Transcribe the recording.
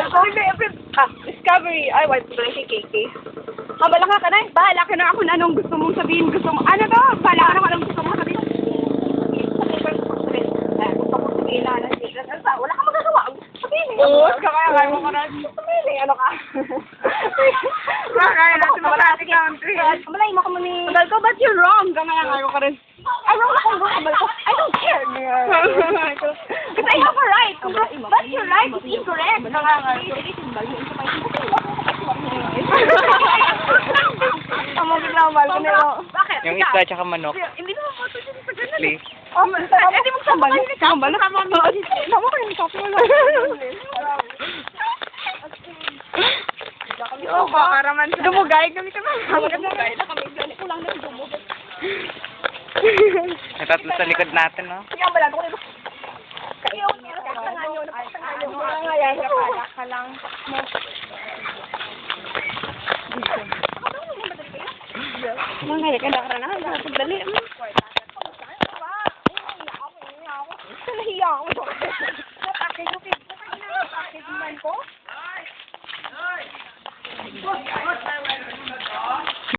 Discovery. Ay, wait, ito lang si KK. Kabala ka na. Bahala ka na ako na anong gusto mong sabihin. Gusto mo, ano to? Bahala ka na kung anong gusto mong sabihin. Gusto ko sabihin na wala ka magagawa. Sabihin mo. Oo, kaya mo ka na. Sabihin, ano ka? Kaya natin mamalaki country. Malay mo ka mo ni... Kabal ko, but you're wrong. Kaya ko rin. I wrong ako yung kabal ko. I don't care. Because I have a right. But your right is incorrect. Ang magkakambal ko nila. Bakit? Yung isda tsaka manok. Hindi mo mabuto dyan sa ganun. Please. Hindi mo sambal. Sambal? Sama kayo ni Kapi. Oo, pakaraman sa... Dumugay kami kami. Dumugay na kami. Kulang na dumugay. May tatlo sa likod natin, no? Sige, ang balang ko nito. Kayo, nakasangan nyo. Nakala ka lang. Mga ka na na. Pagdali. Nahiya ako. Napakay ko. Napakay ko.